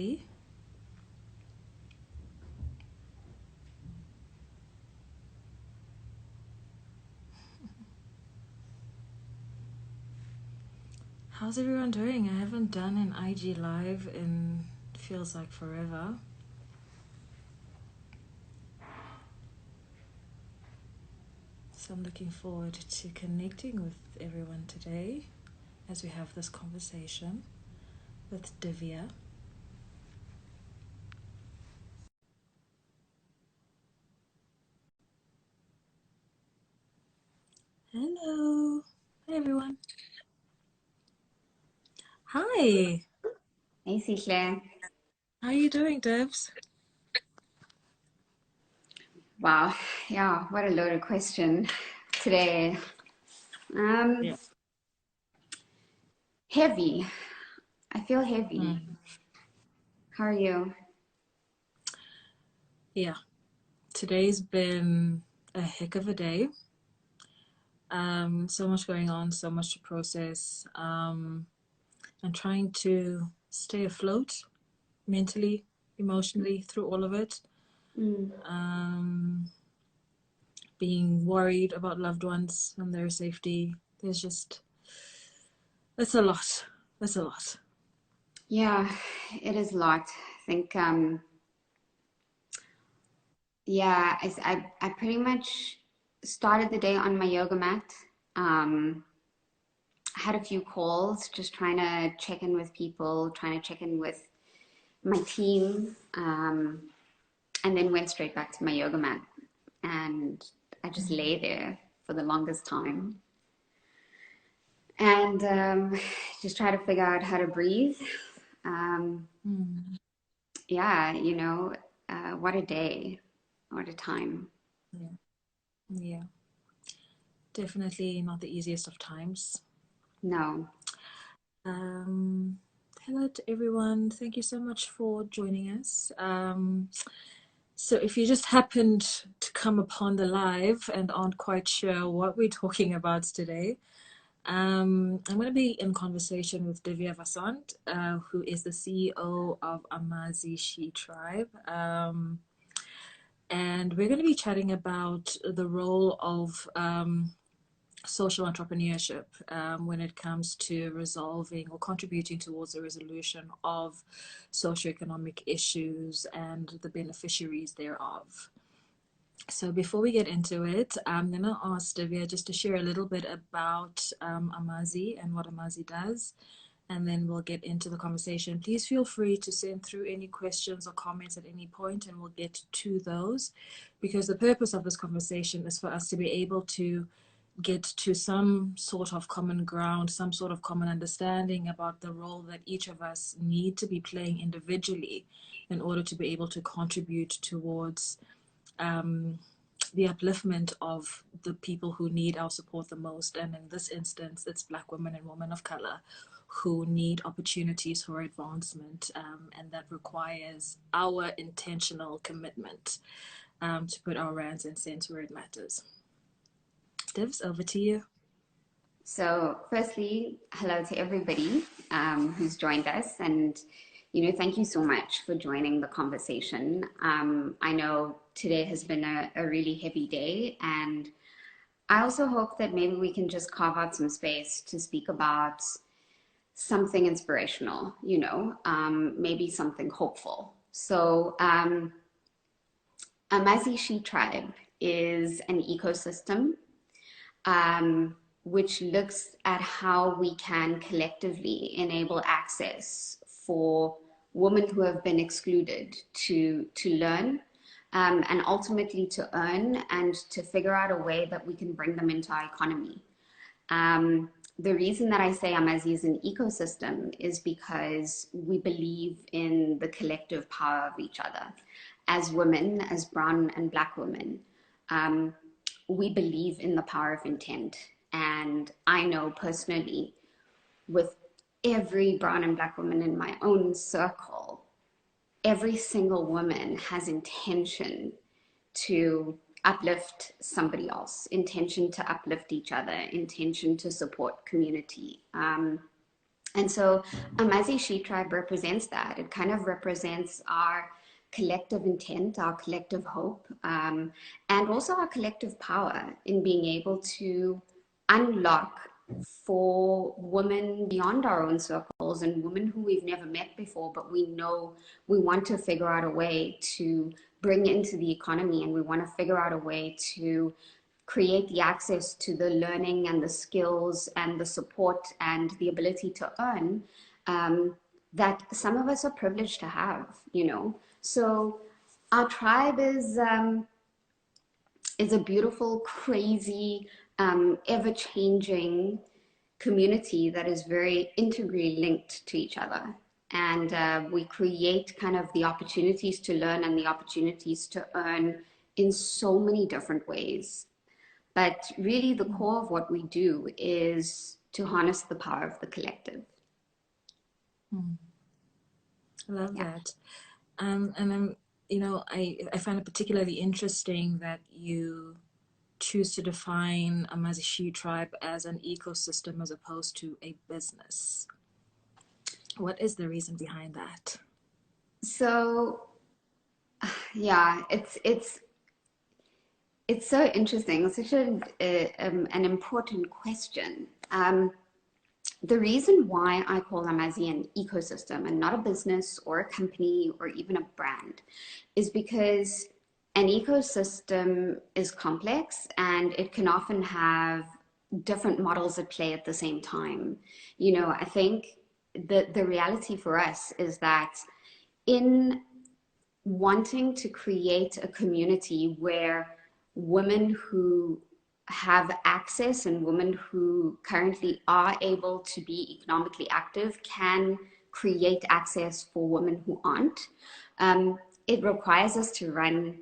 everybody. How's everyone doing? I haven't done an IG live in feels like forever. So I'm looking forward to connecting with everyone today as we have this conversation with Divya. Hello. Hi, everyone. Hi. Hey, Sihle. How are you doing, Debs? Wow. Yeah, what a loaded question today. Yeah. Heavy. I feel heavy. How are you? Yeah. Today's been a heck of a day. So much going on, so much to process. I'm trying to stay afloat mentally, emotionally through all of it. Being worried about loved ones and their safety. There's just, it's a lot. It's a lot. Yeah, it is a lot. I think, yeah, I pretty much started the day on my yoga mat. I had a few calls, just trying to check in with people, trying to check in with my team, and then went straight back to my yoga mat. And I just lay there for the longest time and just try to figure out how to breathe. Yeah, what a day, what a time. Yeah. Yeah. Definitely not the easiest of times. No. Hello to everyone. Thank you so much for joining us. So if you just happened to come upon the live and aren't quite sure what we're talking about today, I'm going to be in conversation with Divya Vasant, who is the CEO of AmaziSheTribe. And we're going to be chatting about the role of social entrepreneurship when it comes to resolving or contributing towards the resolution of socio-economic issues and the beneficiaries thereof. So before we get into it, I'm going to ask Divya just to share a little bit about Amazi and what Amazi does, and then we'll get into the conversation. Please feel free to send through any questions or comments at any point, and we'll get to those, because the purpose of this conversation is for us to be able to get to some sort of common ground, some sort of common understanding about the role that each of us need to be playing individually in order to be able to contribute towards the upliftment of the people who need our support the most. And in this instance, it's Black women and women of color who need opportunities for advancement, and that requires our intentional commitment to put our rands and cents where it matters. Divs, over to you. So firstly, hello to everybody who's joined us, and thank you so much for joining the conversation. I know today has been a really heavy day, and I also hope that maybe we can just carve out some space to speak about something inspirational, maybe something hopeful. So AmaziSheTribe is an ecosystem which looks at how we can collectively enable access for women who have been excluded to learn, and ultimately to earn and to figure out a way that we can bring them into our economy. The reason that I say Amazi is an ecosystem is because we believe in the collective power of each other. As women, as brown and Black women, we believe in the power of intent. And I know personally, with every brown and Black woman in my own circle, every single woman has intention to uplift somebody else, intention to uplift each other, intention to support community. And so AmaziSheTribe represents that. It kind of represents our collective intent, our collective hope, and also our collective power in being able to unlock for women beyond our own circles and women who we've never met before, but we know we want to figure out a way to bring into the economy, and we want to figure out a way to create the access to the learning and the skills and the support and the ability to earn, that some of us are privileged to have, you know. So our tribe is a beautiful, crazy, ever-changing community that is very integrally linked to each other. And we create kind of the opportunities to learn and the opportunities to earn in so many different ways. But really, the core of what we do is to harness the power of the collective. I love Yeah. that. And I'm, I find it particularly interesting that you choose to define AmaziSheTribe as an ecosystem as opposed to a business. What is the reason behind that? So, yeah, it's so interesting. It's such an important question. The reason why I call Amazi an ecosystem and not a business or a company or even a brand is because an ecosystem is complex and it can often have different models at play at the same time. You know, I think the reality for us is that in wanting to create a community where women who have access and women who currently are able to be economically active can create access for women who aren't, it requires us to run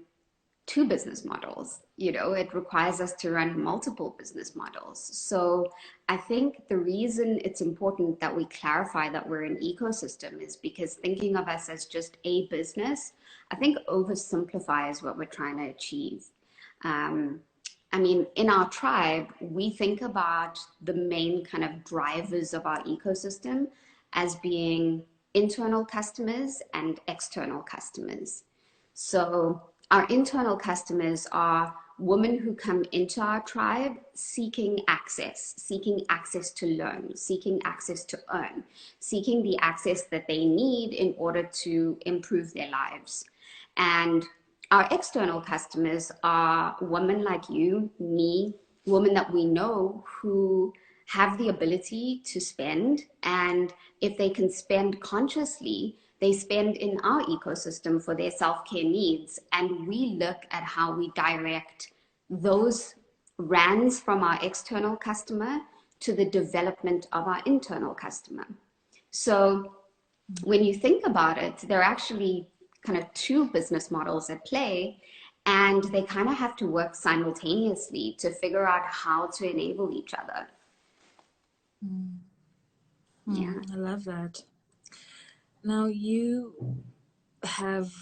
two business models. You know, it requires us to run multiple business models. So I think the reason it's important that we clarify that we're an ecosystem is because thinking of us as just a business, I think oversimplifies what we're trying to achieve. I mean, in our tribe, we think about the main kind of drivers of our ecosystem as being internal customers and external customers. So our internal customers are women who come into our tribe seeking access to learn, seeking access to earn, seeking the access that they need in order to improve their lives. And our external customers are women like you, me, women that we know who have the ability to spend. And if they can spend consciously, they spend in our ecosystem for their self-care needs. And we look at how we direct those rands from our external customer to the development of our internal customer. So when you think about it, there are actually kind of two business models at play, and they kind of have to work simultaneously to figure out how to enable each other. Yeah. I love that. Now, you have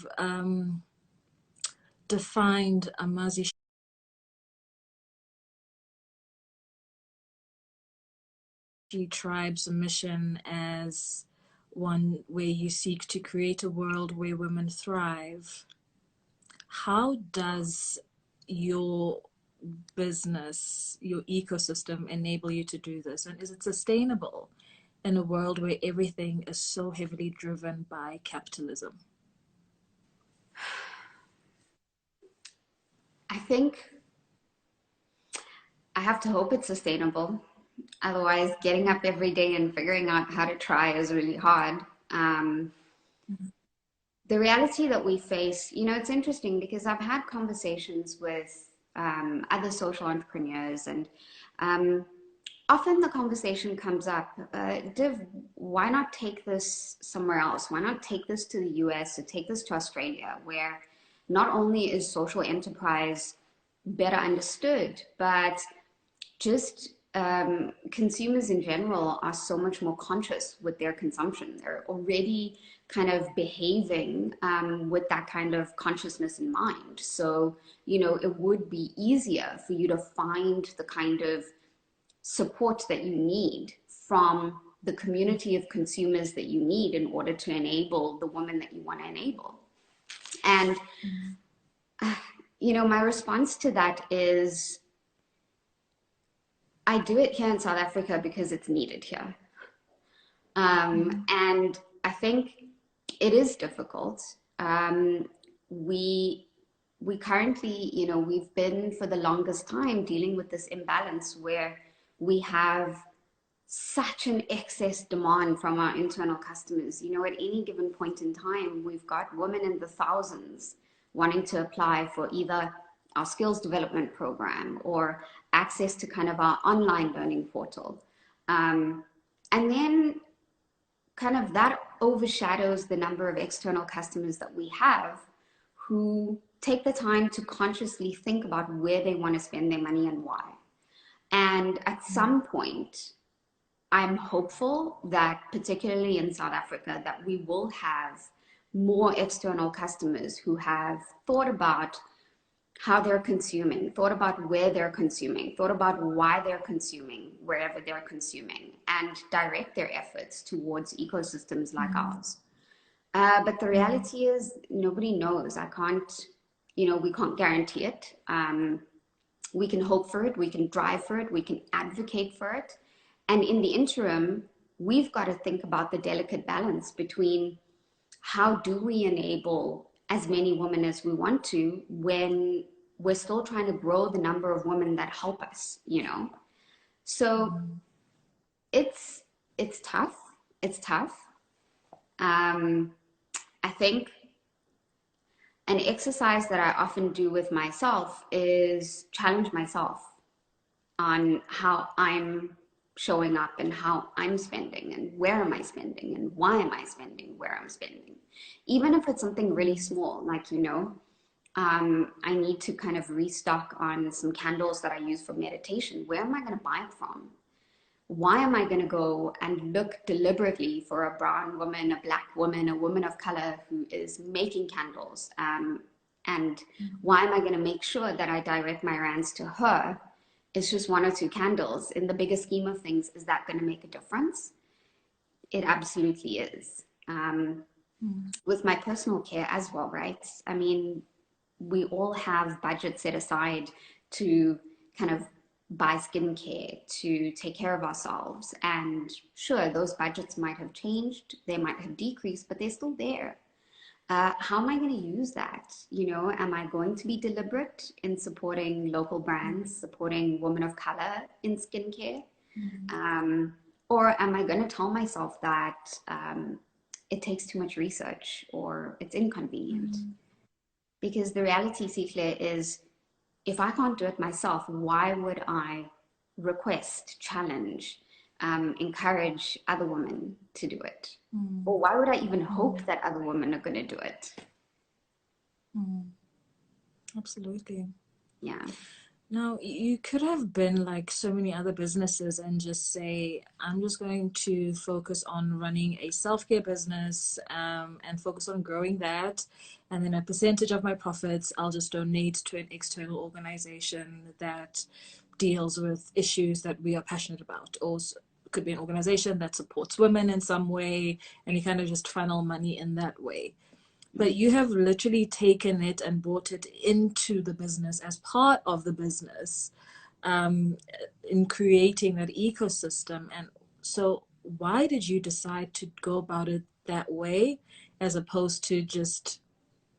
defined AmaziSheTribe's mission as one where you seek to create a world where women thrive. How does your business, your ecosystem enable you to do this? And is it sustainable in a world where everything is so heavily driven by capitalism? I think I have to hope it's sustainable. Otherwise, getting up every day and figuring out how to try is really hard. The reality that we face, you know, it's interesting because I've had conversations with other social entrepreneurs, and often the conversation comes up, Div, why not take this somewhere else? Why not take this to the US or take this to Australia, where not only is social enterprise better understood, but just consumers in general are so much more conscious with their consumption. They're already kind of behaving with that kind of consciousness in mind. So, you know, it would be easier for you to find the kind of support that you need from the community of consumers that you need in order to enable the woman that you want to enable. And, you know, my response to that is, I do it here in South Africa because it's needed here. And I think it is difficult. We currently, you know, we've been for the longest time dealing with this imbalance where we have such an excess demand from our internal customers. You know, at any given point in time, we've got women in the thousands wanting to apply for either our skills development program or access to kind of our online learning portal. And then kind of that overshadows the number of external customers that we have who take the time to consciously think about where they want to spend their money and why. And at some point, I'm hopeful that particularly in South Africa, that we will have more external customers who have thought about how they're consuming, thought about where they're consuming, thought about why they're consuming wherever they're consuming, and direct their efforts towards ecosystems like ours. But the reality is nobody knows. I can't, you know, we can't guarantee it. We can hope for it, we can drive for it, we can advocate for it. And in the interim, we've got to think about the delicate balance between how do we enable as many women as we want to when we're still trying to grow the number of women that help us, you know? So it's tough. It's tough. I think an exercise that I often do with myself is challenge myself on how I'm showing up and how I'm spending and where am I spending and why am I spending where I'm spending. Even if it's something really small, like, you know, I need to kind of restock on some candles that I use for meditation. Where am I going to buy it from? Why am I going to go and look deliberately for a brown woman, a black woman, a woman of color who is making candles? And why am I going to make sure that I direct my rands to her? It's just one or two candles. In the bigger scheme of things, is that going to make a difference? It absolutely is. With my personal care as well, right? I mean, we all have budgets set aside to kind of buy skincare, to take care of ourselves. And sure, those budgets might have changed, they might have decreased, but they're still there. How am I going to use that? You know, am I going to be deliberate in supporting local brands, supporting women of color in skincare? Or am I going to tell myself that it takes too much research or it's inconvenient? Because the reality, Sihle, is if I can't do it myself, why would I request, challenge, encourage other women to do it? Or why would I even hope that other women are going to do it? Absolutely. Yeah. Now, you could have been like so many other businesses and just say, I'm just going to focus on running a self-care business and focus on growing that. And then a percentage of my profits, I'll just donate to an external organization that deals with issues that we are passionate about. Or it could be an organization that supports women in some way, and you kind of just funnel money in that way. But you have literally taken it and brought it into the business as part of the business in creating that ecosystem. And so why did you decide to go about it that way as opposed to just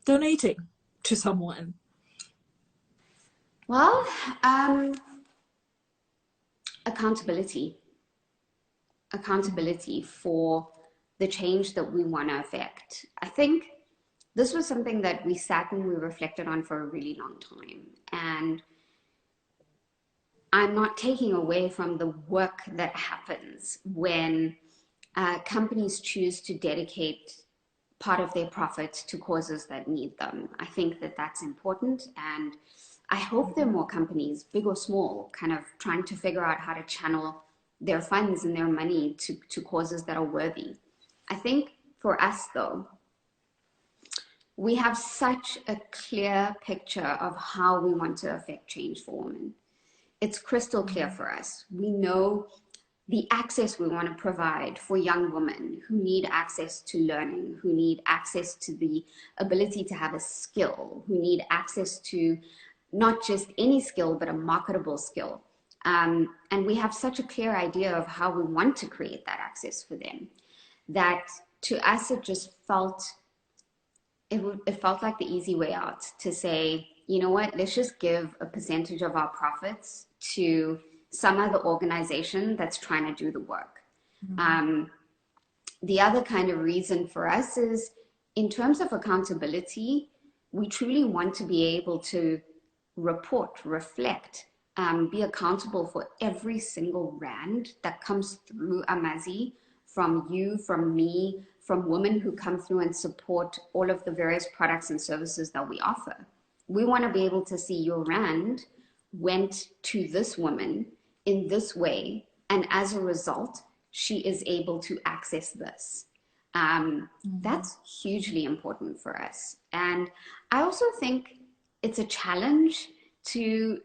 donating to someone? Well, accountability for the change that we want to affect. I think this was something that we sat and we reflected on for a really long time. And I'm not taking away from the work that happens when companies choose to dedicate part of their profits to causes that need them. I think that that's important. And I hope there are more companies, big or small, kind of trying to figure out how to channel their funds and their money to causes that are worthy. I think for us, though, we have such a clear picture of how we want to affect change for women. It's crystal clear for us. We know the access we want to provide for young women who need access to learning, who need access to the ability to have a skill, who need access to not just any skill, but a marketable skill. And we have such a clear idea of how we want to create that access for them, that to us, it just felt, it felt like the easy way out to say, you know what, let's just give a percentage of our profits to some other organization that's trying to do the work. The other kind of reason for us is, in terms of accountability, we truly want to be able to report, reflect, be accountable for every single rand that comes through Amazi, from you, from me, from women who come through and support all of the various products and services that we offer. We want to be able to see your rand went to this woman in this way, and as a result, she is able to access this. That's hugely important for us. And I also think it's a challenge to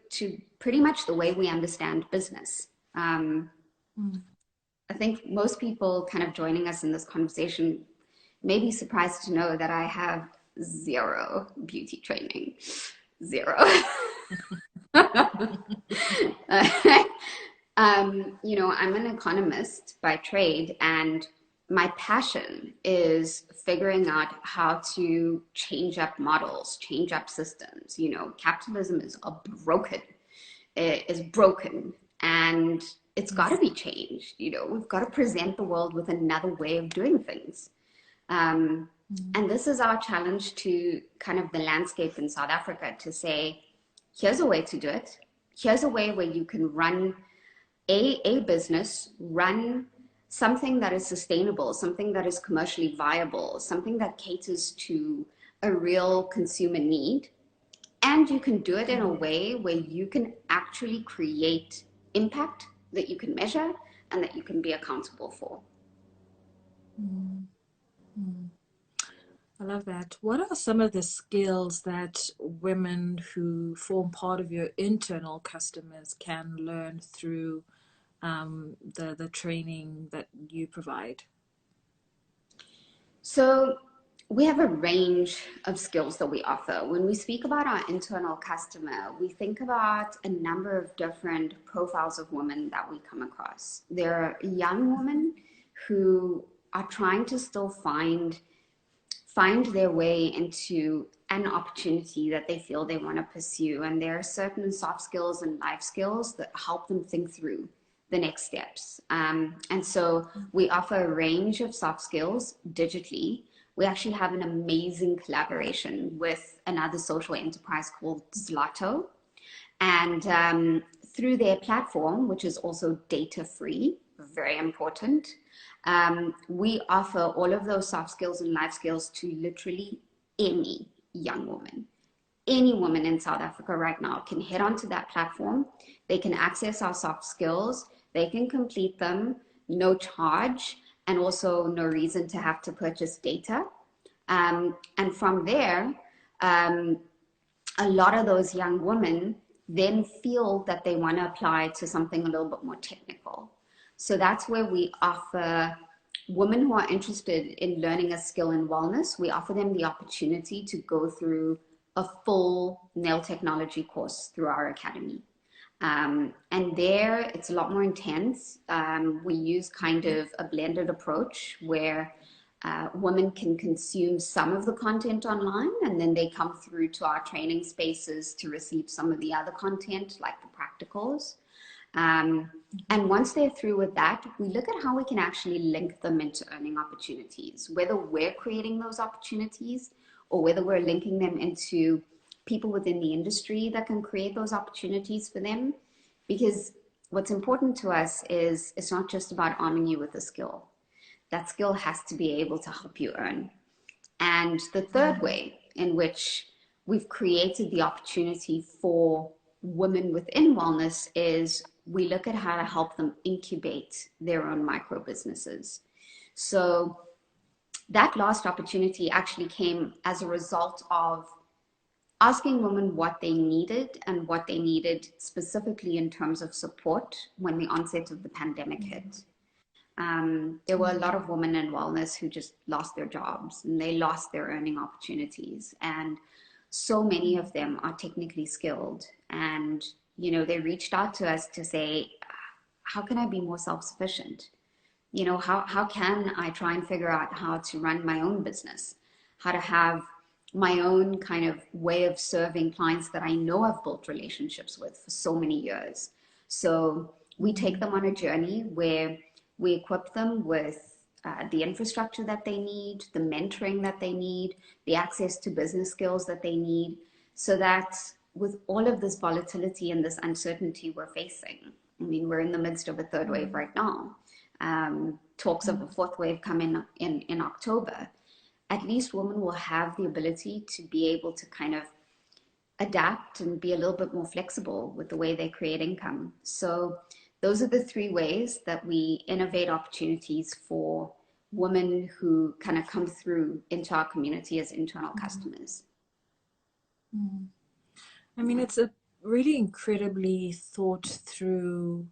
pretty much the way we understand business. I think most people kind of joining us in this conversation may be surprised to know that I have zero beauty training. Zero. You know, I'm an economist by trade, and my passion is figuring out how to change up models, change up systems. You know, capitalism is broken. It is broken, and it's got to be changed. You know, we've got to present the world with another way of doing things. And this is our challenge to kind of the landscape in South Africa, to say, here's a way to do it. Here's a way where you can run a business, run something that is sustainable, something that is commercially viable, something that caters to a real consumer need. And you can do it in a way where you can actually create impact that you can measure and that you can be accountable for. I love that. What are some of the skills that women who form part of your internal customers can learn through the training that you provide? So we have a range of skills that we offer. When we speak about our internal customer, we think about a number of different profiles of women that we come across. There are young women who are trying to still find their way into an opportunity that they feel they want to pursue. And there are certain soft skills and life skills that help them think through the next steps. And so we offer a range of soft skills digitally. We actually have an amazing collaboration with another social enterprise called Zlato. And through their platform, which is also data free, very important, we offer all of those soft skills and life skills to literally any young woman. Any woman in South Africa right now can head onto that platform. They can access our soft skills. They can complete them, no charge, and also no reason to have to purchase data. And from there, a lot of those young women then feel that they want to apply to something a little bit more technical. So that's where we offer women who are interested in learning a skill in wellness, we offer them the opportunity to go through a full nail technology course through our academy. And there it's a lot more intense. We use kind of a blended approach where women can consume some of the content online, and then they come through to our training spaces to receive some of the other content, like the practicals. And once they're through with that, we look at how we can actually link them into earning opportunities, whether we're creating those opportunities or whether we're linking them into people within the industry that can create those opportunities for them. Because what's important to us is it's not just about arming you with a skill. That skill has to be able to help you earn. And the third way in which we've created the opportunity for women within wellness is we look at how to help them incubate their own micro businesses. So that last opportunity actually came as a result of asking women what they needed and what they needed specifically in terms of support when the onset of the pandemic hit. There were a lot of women in wellness who just lost their jobs and they lost their earning opportunities. And so many of them are technically skilled. And, you know, they reached out to us to say, how can I be more self-sufficient? You know, how can I try and figure out how to run my own business, how to have my own kind of way of serving clients that I know I've built relationships with for so many years. So we take them on a journey where we equip them with the infrastructure that they need, the mentoring that they need, the access to business skills that they need, so that with all of this volatility and this uncertainty we're facing, I mean, we're in the midst of a third wave right now. Talks of a fourth wave coming in October. At least women will have the ability to be able to kind of adapt and be a little bit more flexible with the way they create income. So those are the three ways that we innovate opportunities for women who kind of come through into our community as internal customers. I mean, it's a really incredibly thought through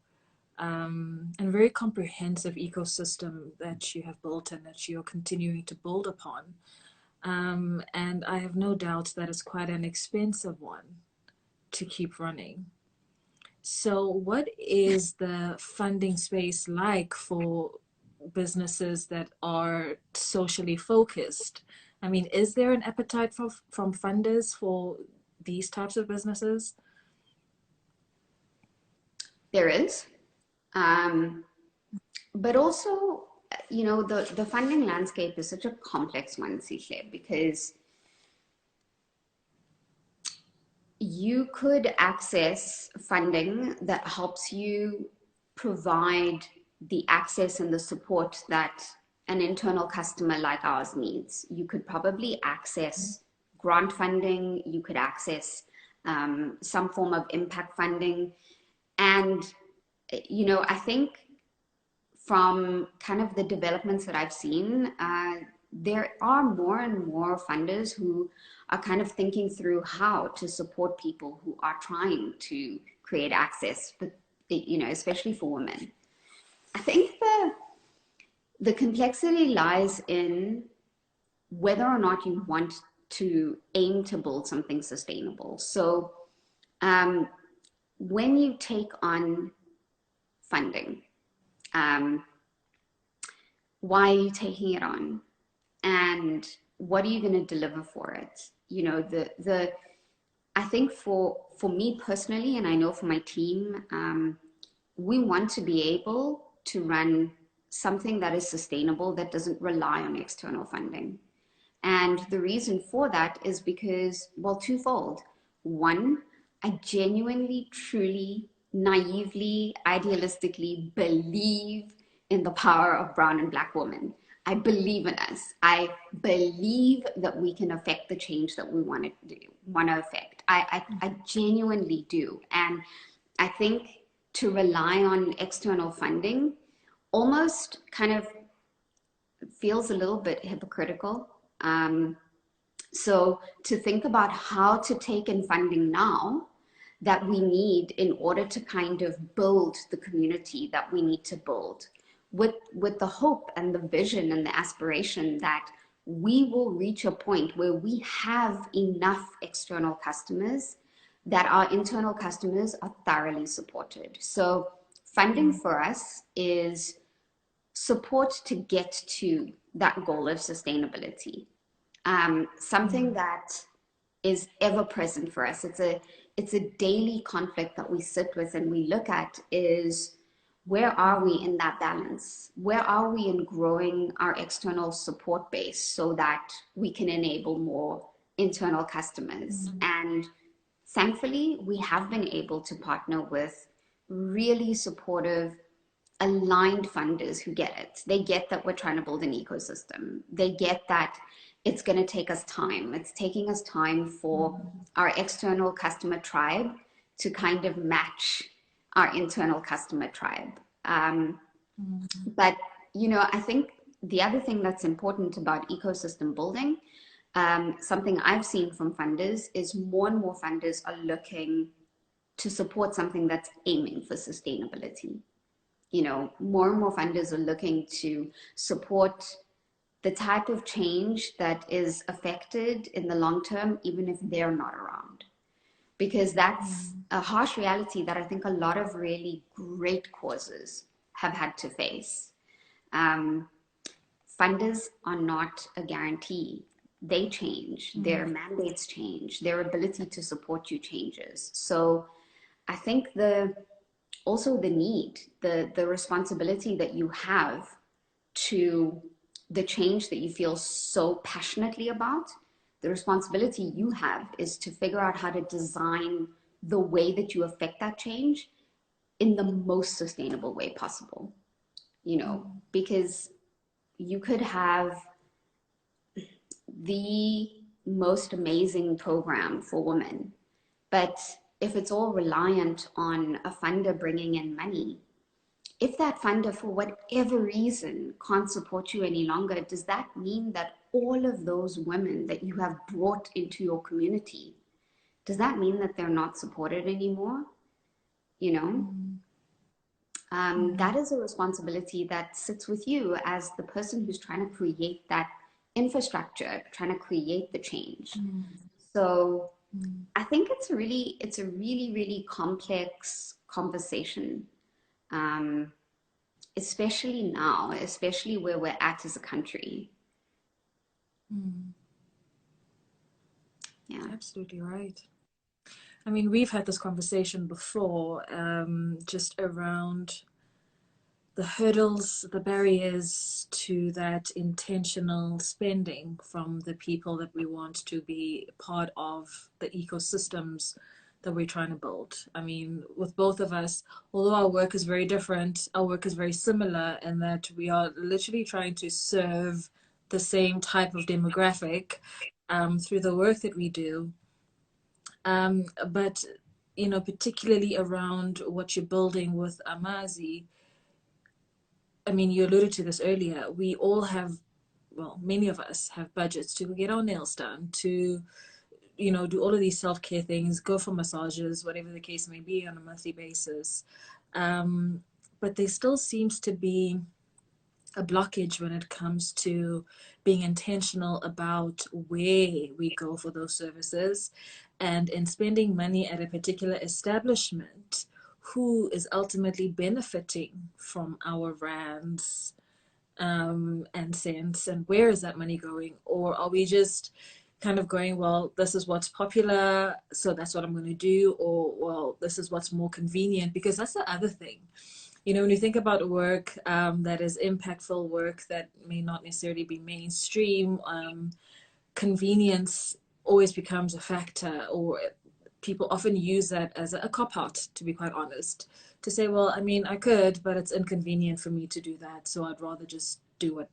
and very comprehensive ecosystem that you have built and that you're continuing to build upon. And I have no doubt that it's quite an expensive one to keep running. So what is the funding space like for businesses that are socially focused? I mean, is there an appetite from funders for these types of businesses? There is. But also, you know, the funding landscape is such a complex one, Sihle, because you could access funding that helps you provide the access and the support that an internal customer like ours needs. You could probably access grant funding, you could access some form of impact funding. And, you know, I think from kind of the developments that I've seen, there are more and more funders who are kind of thinking through how to support people who are trying to create access, but, you know, especially for women. I think the complexity lies in whether or not you want to aim to build something sustainable. So when you take on funding, why are you taking it on? And what are you going to deliver for it? You know, I think for me personally, and I know for my team, we want to be able to run something that is sustainable, that doesn't rely on external funding. And the reason for that is because, well, twofold. One, I genuinely, truly, naively, idealistically believe in the power of brown and black women. I believe in us. I believe that we can affect the change that we want to affect. I genuinely do. And I think to rely on external funding almost kind of feels a little bit hypocritical. So to think about how to take in funding now that we need in order to kind of build the community that we need to build, with the hope and the vision and the aspiration that we will reach a point where we have enough external customers that our internal customers are thoroughly supported. So funding for us is support to get to that goal of sustainability. Something that is ever present for us. It's a daily conflict that we sit with and we look at is, where are we in that balance? Where are we in growing our external support base so that we can enable more internal customers? And thankfully, we have been able to partner with really supportive, aligned funders who get it. They get that we're trying to build an ecosystem. They get that it's going to take us time. It's taking us time for our external customer tribe to kind of match our internal customer tribe. But, you know, I think the other thing that's important about ecosystem building something I've seen from funders is more and more funders are looking to support something that's aiming for sustainability. You know, more and more funders are looking to support the type of change that is affected in the long term, even if they're not around. Because that's a harsh reality that I think a lot of really great causes have had to face. Funders are not a guarantee. They change, their mandates change, their ability to support you changes. So I think also the need, the responsibility that you have to the change that you feel so passionately about, the responsibility you have is to figure out how to design the way that you affect that change in the most sustainable way possible, you know, because you could have the most amazing program for women, but if it's all reliant on a funder bringing in money, if that funder for whatever reason can't support you any longer, does that mean that all of those women that you have brought into your community, does that mean that they're not supported anymore? You know, that is a responsibility that sits with you as the person who's trying to create that infrastructure, trying to create the change. So I think it's a really, really complex conversation. Especially now, especially where we're at as a country. Yeah, absolutely right. I mean, we've had this conversation before, just around the hurdles, the barriers to that intentional spending from the people that we want to be part of the ecosystems that we're trying to build. I mean, with both of us, although our work is very different, our work is very similar in that we are literally trying to serve the same type of demographic through the work that we do. But, you know, particularly around what you're building with Amazi, I mean, you alluded to this earlier. We all have, well, many of us have budgets to get our nails done, to, you know, do all of these self-care things, go for massages, whatever the case may be on a monthly basis. But there still seems to be a blockage when it comes to being intentional about where we go for those services, and in spending money at a particular establishment, who is ultimately benefiting from our rands and cents, and where is that money going? Or are we just kind of going, well, this is what's popular, so that's what I'm going to do, or, well, this is what's more convenient? Because that's the other thing. You know, when you think about work that is impactful, work that may not necessarily be mainstream, convenience always becomes a factor, or people often use that as a cop-out, to be quite honest, to say, well, I mean, I could, but it's inconvenient for me to do that, so I'd rather just do what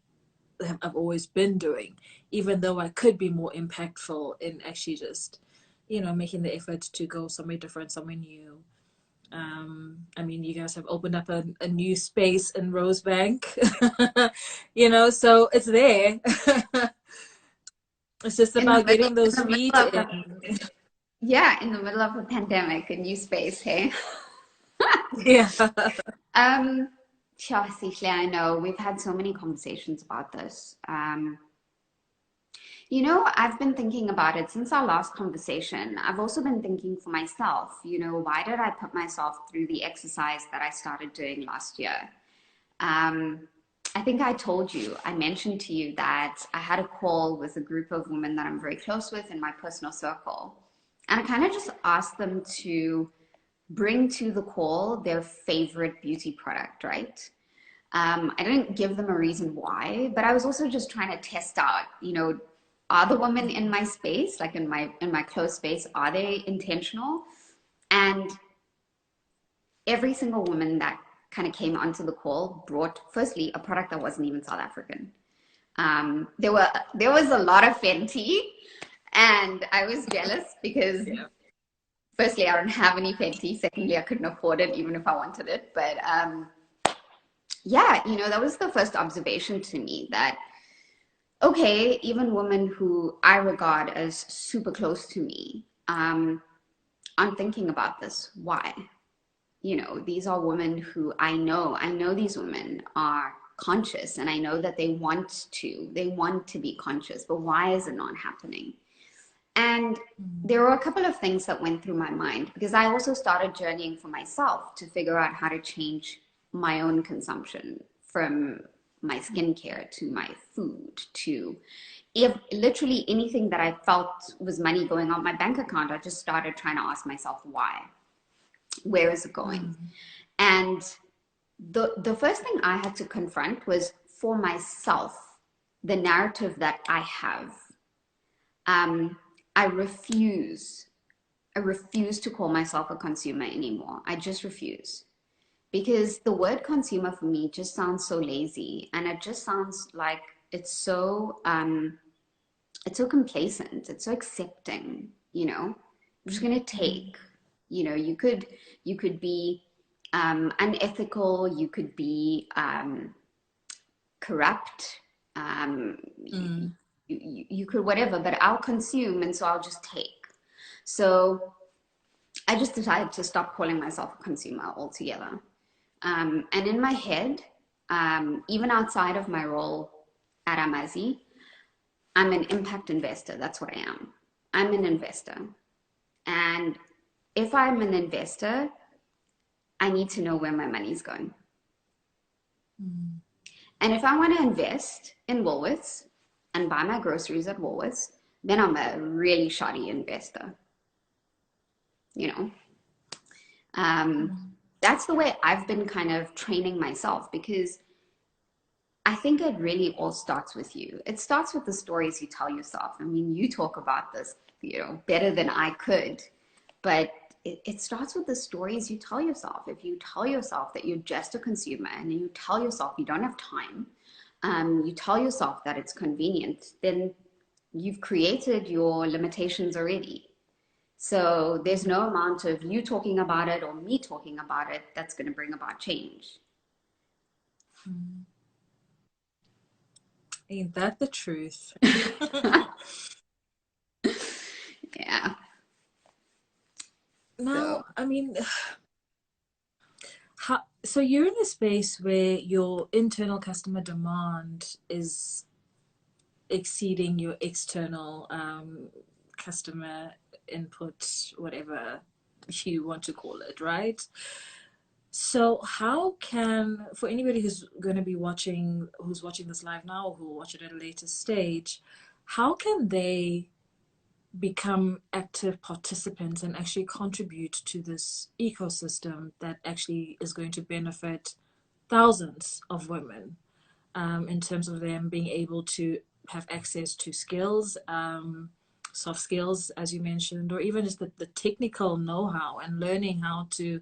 I've always been doing, even though I could be more impactful in actually just, you know, making the effort to go somewhere different, somewhere new. I mean, you guys have opened up a new space in Rosebank, you know, so it's there. It's just about getting those feet in. Yeah, in the middle of a pandemic, a new space, hey? Yeah. Shasishli, I know we've had so many conversations about this. You know, I've been thinking about it since our last conversation. I've also been thinking for myself, you know, why did I put myself through the exercise that I started doing last year? I think I told you, I mentioned to you that I had a call with a group of women that I'm very close with in my personal circle. And I kind of just asked them to bring to the call their favorite beauty product, right? I didn't give them a reason why, but I was also just trying to test out, you know, are the women in my space, like in my close space, are they intentional? And every single woman that kind of came onto the call brought, firstly, a product that wasn't even South African. There was a lot of Fenty, and I was jealous because, firstly, I don't have any Fenty. Secondly, I couldn't afford it even if I wanted it. But yeah, you know, that was the first observation to me, that okay, even women who I regard as super close to me, aren't thinking about this. Why? You know, these are women who I know these women are conscious, and I know that they want to be conscious, but why is it not happening? And there were a couple of things that went through my mind, because I also started journeying for myself to figure out how to change my own consumption, from my skincare to my food to, if literally anything that I felt was money going on my bank account. I just started trying to ask myself, why? Where is it going? And the first thing I had to confront was, for myself, the narrative that I have. Um, I refuse. I refuse to call myself a consumer anymore. I just refuse. Because the word consumer for me just sounds so lazy, and it just sounds like it's so complacent, it's so accepting, you know. I'm just gonna take, you know, you could be unethical, you could be corrupt, Mm. you could whatever, but I'll consume, and so I'll just take. So I just decided to stop calling myself a consumer altogether. And in my head, even outside of my role at Amazi, I'm an impact investor. That's what I am. I'm an investor. And if I'm an investor, I need to know where my money's going. Mm. And if I want to invest in Woolworths and buy my groceries at Woolworths, then I'm a really shoddy investor, you know. That's the way I've been kind of training myself, because I think it really all starts with you. It starts with the stories you tell yourself. I mean, you talk about this, you know, better than I could, but it starts with the stories you tell yourself. If you tell yourself that you're just a consumer, and you tell yourself you don't have time, you tell yourself that it's convenient, then you've created your limitations already. So there's no amount of you talking about it or me talking about it that's going to bring about change. Mm. Ain't that the truth? Yeah. So, Now, I mean, so you're in a space where your internal customer demand is exceeding your external customer input, whatever you want to call it, right? So how can, for anybody who's going to be watching, who's watching this live now, or who will watch it at a later stage, how can they become active participants and actually contribute to this ecosystem that actually is going to benefit thousands of women, in terms of them being able to have access to skills, soft skills, as you mentioned, or even just the technical know-how and learning how to,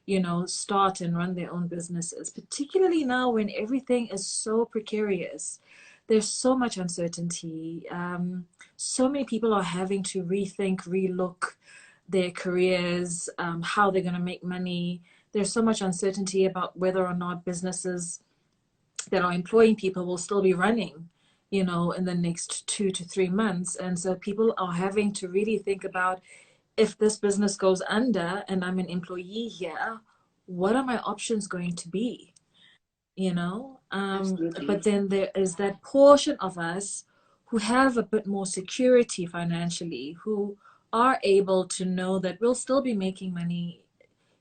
you know, start and run their own businesses, particularly now when everything is so precarious. There's so much uncertainty. So many people are having to rethink, relook their careers, how they're going to make money. There's so much uncertainty about whether or not businesses that are employing people will still be running, you know, in the next 2 to 3 months. And so people are having to really think about, if this business goes under and I'm an employee here, what are my options going to be? You know, but absolutely. then there is that portion of us who have a bit more security financially, who are able to know that we'll still be making money.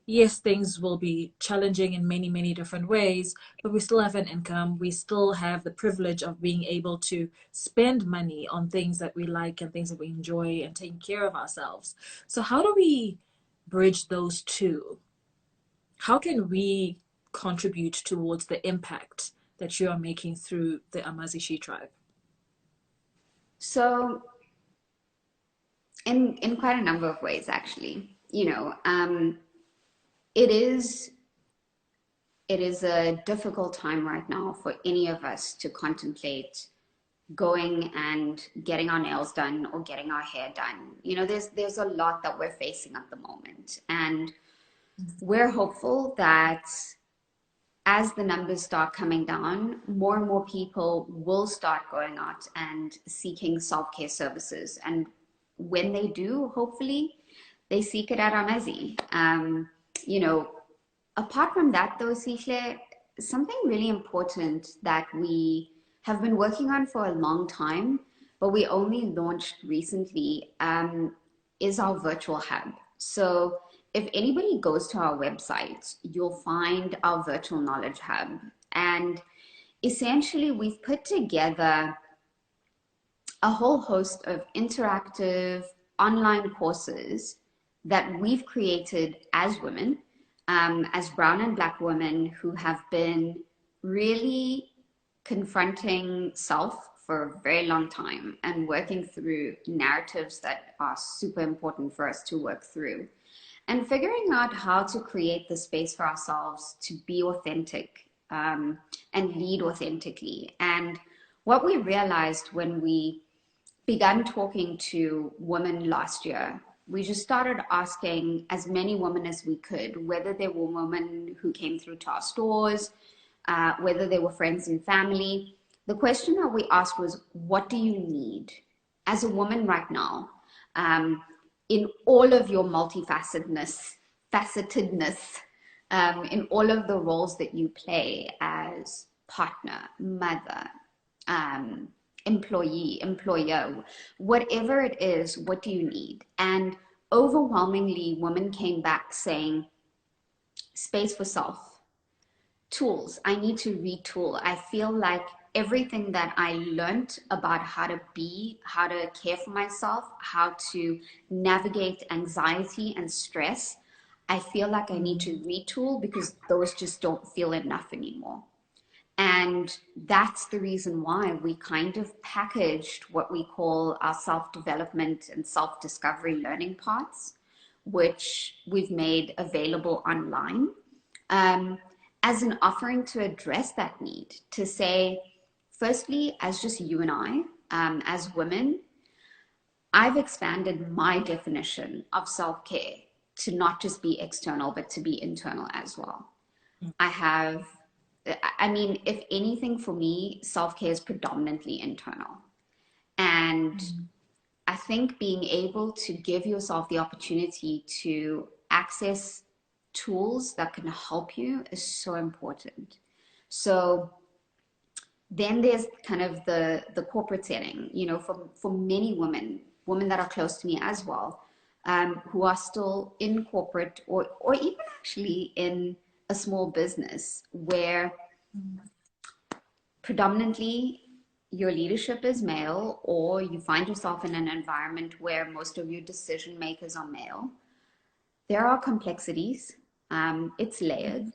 Yes, things will be challenging in many, many different ways, but we still have an income. We still have the privilege of being able to spend money on things that we like and things that we enjoy, and taking care of ourselves. So how do we bridge those two? How can we contribute towards the impact that you are making through the AmaziSheTribe? So in quite a number of ways, actually, you know, it is it is a difficult time right now for any of us to contemplate going and getting our nails done or getting our hair done. You know, there's a lot that we're facing at the moment, and we're hopeful that as the numbers start coming down, more and more people will start going out and seeking self-care services. And when they do, hopefully, they seek it at Amazi. You know, apart from that, though, Sihle, something really important that we have been working on for a long time, but we only launched recently, is our virtual hub. So if anybody goes to our website, you'll find our virtual knowledge hub. And essentially, we've put together a whole host of interactive online courses that we've created as women, as brown and black women who have been really confronting self for a very long time and working through narratives that are super important for us to work through, and figuring out how to create the space for ourselves to be authentic, and lead authentically. And what we realized when we began talking to women last year, we just started asking as many women as we could, whether they were women who came through to our stores, whether they were friends and family. The question that we asked was, what do you need as a woman right now, in all of your multifacetedness, in all of the roles that you play as partner, mother, employee, employer, whatever it is, what do you need? And overwhelmingly, women came back saying, space for self, tools. I need to retool. I feel like everything that I learned about how to be, how to care for myself, how to navigate anxiety and stress, I feel like I need to retool because those just don't feel enough anymore. And that's the reason why we kind of packaged what we call our self-development and self-discovery learning paths, which we've made available online, as an offering to address that need, to say, firstly, as just you and I, as women, I've expanded my definition of self-care to not just be external, but to be internal as well. I mean, if anything for me, self-care is predominantly internal. And I think being able to give yourself the opportunity to access tools that can help you is so important. So then there's kind of the corporate setting, you know, for many women that are close to me as well, who are still in corporate or even actually in a small business where predominantly your leadership is male, or you find yourself in an environment where most of your decision makers are male. There are complexities. It's layered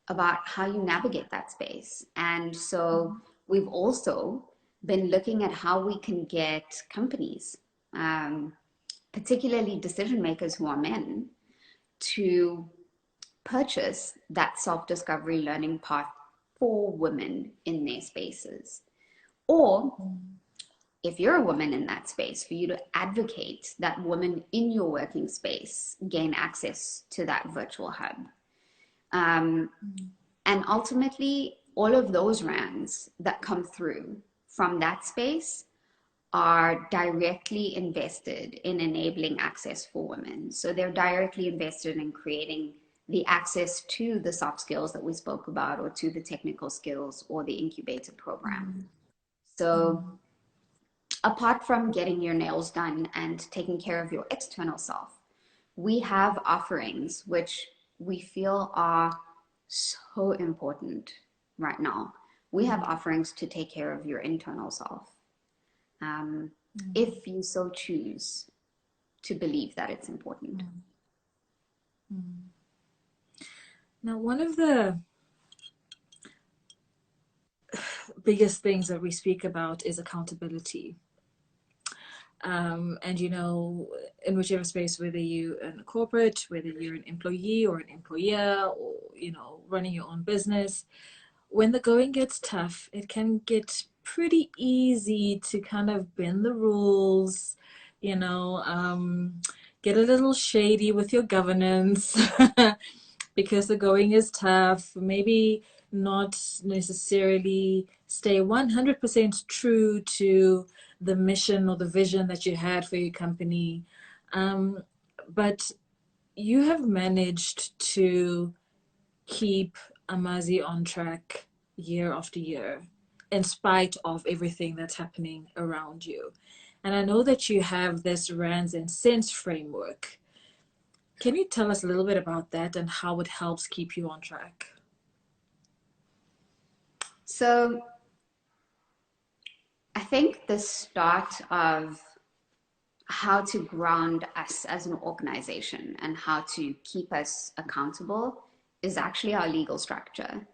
about how you navigate that space. And so we've also been looking at how we can get companies, particularly decision makers who are men, to purchase that self-discovery learning path for women in their spaces. Or if you're a woman in that space, for you to advocate that women in your working space gain access to that virtual hub. And ultimately, all of those rands that come through from that space are directly invested in enabling access for women. So they're directly invested in creating the access to the soft skills that we spoke about, or to the technical skills, or the incubator program. So apart from getting your nails done and taking care of your external self, we have offerings which we feel are so important right now. We have offerings to take care of your internal self, if you so choose to believe that it's important. Now, one of the biggest things that we speak about is accountability. And, you know, in whichever space, whether you're in corporate, whether you're an employee or an employer, or, you know, running your own business, when the going gets tough, it can get pretty easy to kind of bend the rules, you know, get a little shady with your governance. because the going is tough, maybe not necessarily stay 100% true to the mission or the vision that you had for your company. But you have managed to keep Amazi on track year after year, in spite of everything that's happening around you. And I know that you have this rands and cents framework. Can you tell us a little bit about that and how it helps keep you on track? So I think the start of how to ground us as an organization and how to keep us accountable is actually our legal structure.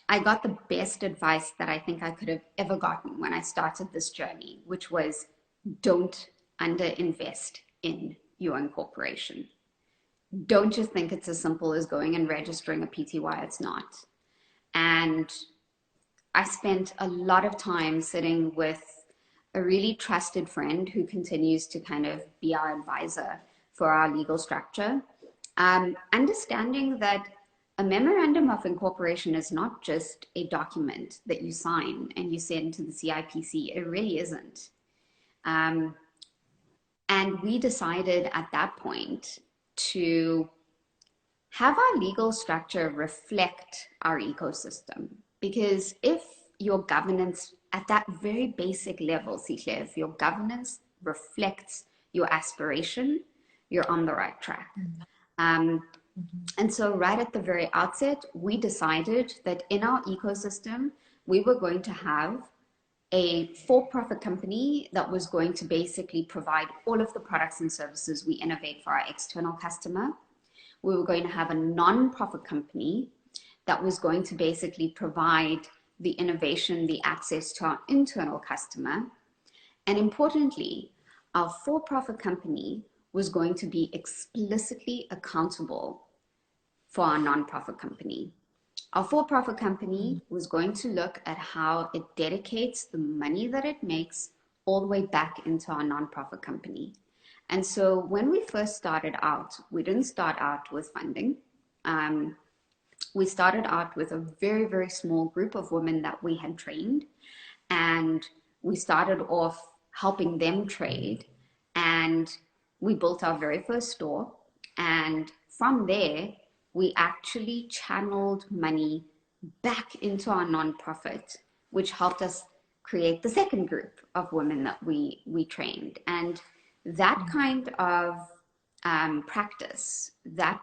I got the best advice that I think I could have ever gotten when I started this journey, which was don't underinvest in your incorporation. Don't just think it's as simple as going and registering a PTY. It's not. And I spent a lot of time sitting with a really trusted friend who continues to kind of be our advisor for our legal structure, understanding that a memorandum of incorporation is not just a document that you sign and you send to the CIPC. It really isn't. And we decided at that point to have our legal structure reflect our ecosystem. Because if your governance, at that very basic level, Sihle, if your governance reflects your aspiration, you're on the right track. And so right at the very outset, we decided that in our ecosystem, we were going to have a for-profit company that was going to basically provide all of the products and services we innovate for our external customer. We were going to have a non-profit company that was going to basically provide the innovation, the access to our internal customer. And importantly, our for-profit company was going to be explicitly accountable for our non-profit company. Our for-profit company was going to look at how it dedicates the money that it makes all the way back into our non-profit company. And so when we first started out, we didn't start out with funding. We started out with a very, very small group of women that we had trained. And we started off helping them trade. And we built our very first store. And from there, we actually channeled money back into our nonprofit, which helped us create the second group of women that we trained. And that kind of practice that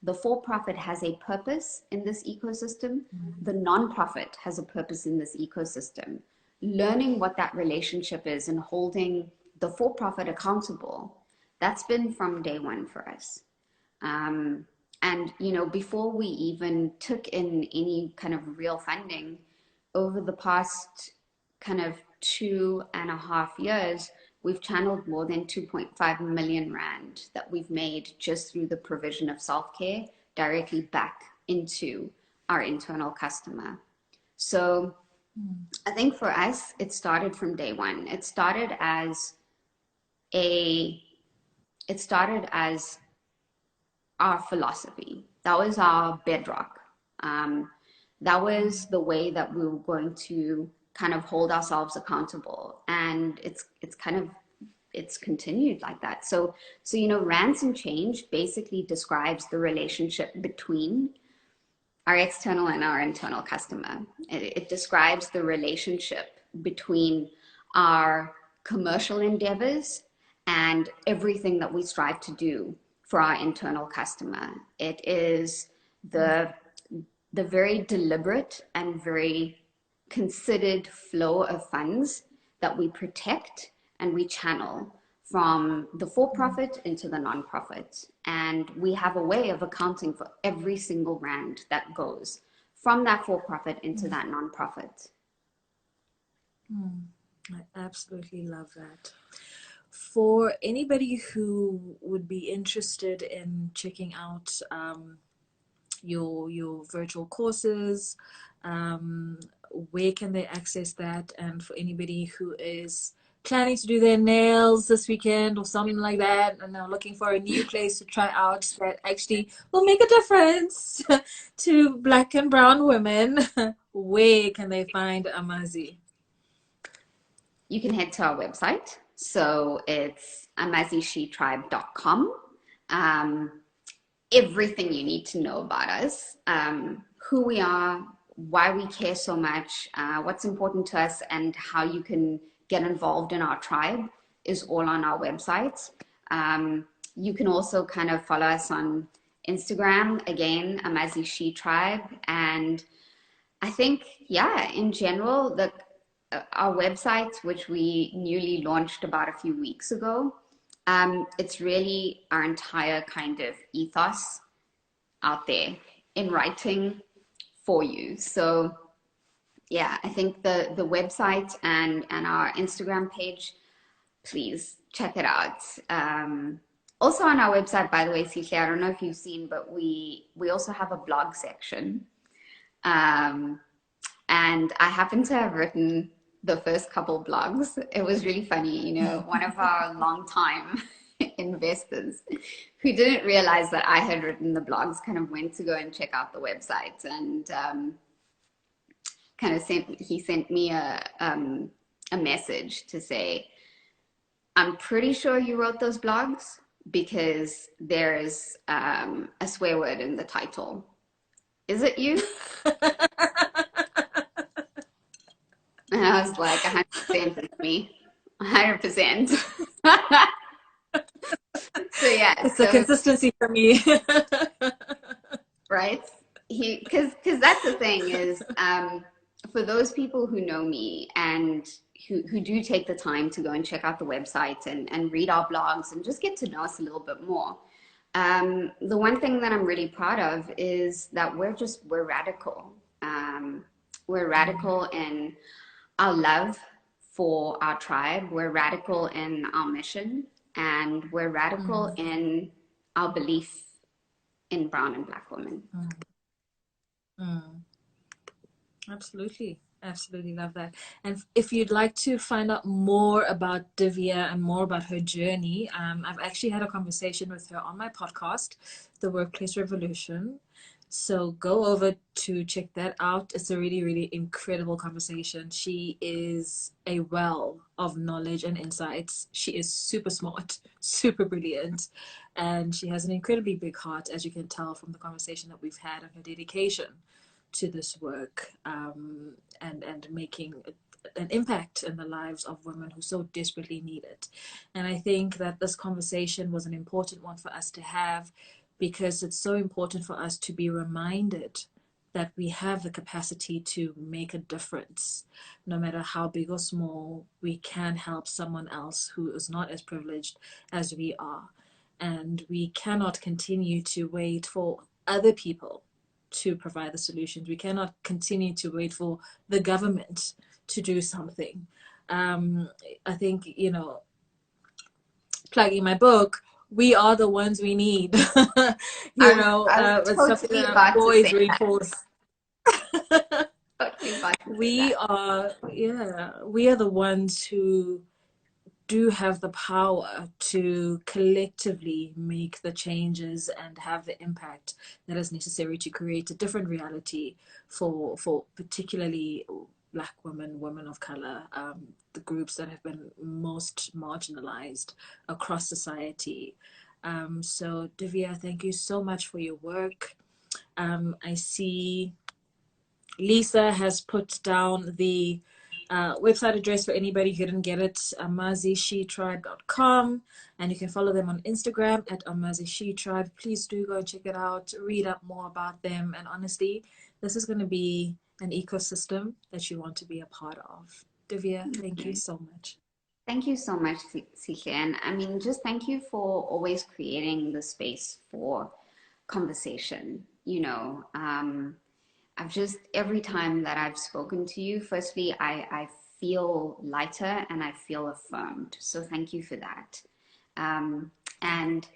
the for-profit has a purpose in this ecosystem, the nonprofit has a purpose in this ecosystem, learning what that relationship is and holding the for-profit accountable, that's been from day one for us. And, you know, before we even took in any kind of real funding, over the past kind of 2.5 years, we've channeled more than 2.5 million Rand that we've made just through the provision of self-care directly back into our internal customer. So I think for us, it started from day one. It started as our philosophy. That was our bedrock. That was the way that we were going to kind of hold ourselves accountable. And it's continued like that. So, you know, Rands and Change basically describes the relationship between our external and our internal customer. It describes the relationship between our commercial endeavors and everything that we strive to do for our internal customer. It is the very deliberate and very considered flow of funds that we protect and we channel from the for-profit into the non-profit. And we have a way of accounting for every single Rand that goes from that for-profit into that non-profit. I absolutely love that. For anybody who would be interested in checking out your virtual courses, where can they access that? And for anybody who is planning to do their nails this weekend or something like that, and they're looking for a new place to try out that actually will make a difference to Black and brown women, where can they find Amazi? You can head to our website. So it's AmaziSheTribe.com. Everything you need to know about us, who we are, why we care so much, what's important to us, and how you can get involved in our tribe is all on our website. You can also kind of follow us on Instagram, again, AmaziSheTribe. And I think, yeah, in general, our website, which we newly launched about a few weeks ago, it's really our entire kind of ethos out there in writing for you. So yeah, I think the website and our Instagram page, please check it out. Also on our website, by the way, Sihle, I don't know if you've seen, but we also have a blog section. And I happen to have written the first couple blogs. It was really funny, you know, one of our longtime investors who didn't realize that I had written the blogs kind of went to go and check out the website, and kind of sent me a message to say, I'm pretty sure you wrote those blogs because there's a swear word in the title. Is it you? And I was like, 100% it's me. 100%. So yeah. It's a consistency for me. Right? Because that's the thing is, for those people who know me and who do take the time to go and check out the website and read our blogs and just get to know us a little bit more, the one thing that I'm really proud of is that we're radical. We're radical in our love for our tribe. We're radical in our mission, and we're radical in our belief in brown and Black women. Absolutely. Absolutely love that. And if you'd like to find out more about Divya and more about her journey, I've actually had a conversation with her on my podcast, The Workplace Revolution. So go over to check that out. It's a really, really incredible conversation. She is a well of knowledge and insights. She is super smart, super brilliant, and she has an incredibly big heart, as you can tell from the conversation that we've had, and her dedication to this work, and making an impact in the lives of women who so desperately need it. And I think that this conversation was an important one for us to have, because it's so important for us to be reminded that we have the capacity to make a difference. No matter how big or small, we can help someone else who is not as privileged as we are. And we cannot continue to wait for other people to provide the solutions. We cannot continue to wait for the government to do something. I think, you know, plugging my book, we are the ones we need. It's something that I always reinforce. We are the ones who do have the power to collectively make the changes and have the impact that is necessary to create a different reality for particularly Black women, women of color, the groups that have been most marginalized across society. So Divya, thank you so much for your work. I see Lisa has put down the website address for anybody who didn't get it, AmaziSheTribe.com, and you can follow them on Instagram at AmaziSheTribe. Please do go and check it out, read up more about them, and honestly, this is going to be an ecosystem that you want to be a part of. Divya, thank you so much. Thank you so much, Sihle. And I mean, just thank you for always creating the space for conversation. You know, I've just, every time that I've spoken to you, firstly, I feel lighter and I feel affirmed. So thank you for that. And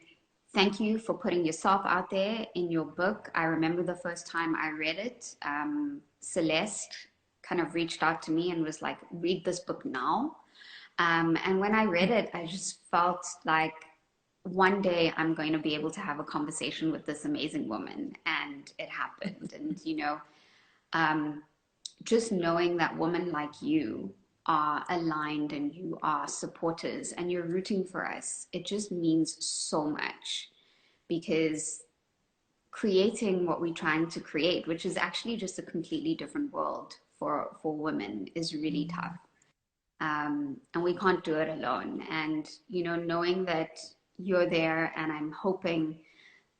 thank you for putting yourself out there in your book. I remember the first time I read it, Celeste kind of reached out to me and was like, read this book now. And when I read it, I just felt like one day I'm going to be able to have a conversation with this amazing woman. And it happened. And, just knowing that women like you are aligned and you are supporters and you're rooting for us, it just means so much, because creating what we're trying to create, which is actually just a completely different world for women, is really tough. And we can't do it alone. And, knowing that you're there, and I'm hoping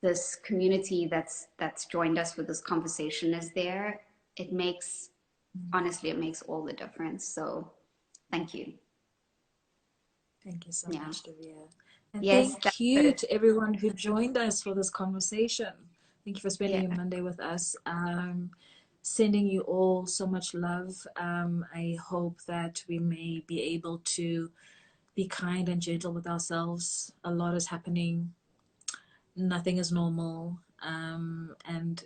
this community that's joined us for this conversation is there, it makes, honestly, it makes all the difference. So thank you. Thank you so Yeah. much, Divya. And Yes, thank you to everyone who joined us for this conversation. Thank you for spending your Monday with us. Sending you all so much love. I hope that we may be able to be kind and gentle with ourselves. A lot is happening. Nothing is normal. And,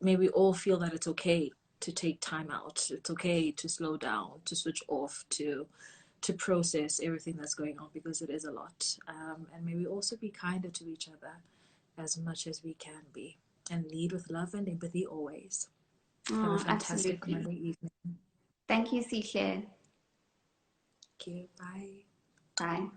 may we all feel that it's okay to take time out. It's okay to slow down, to switch off, to process everything that's going on, because it is a lot. And may we also be kinder to each other as much as we can be, and lead with love and empathy always. Have a fantastic absolutely. Monday evening. Thank you, Sihle. Thank you. Bye. Bye.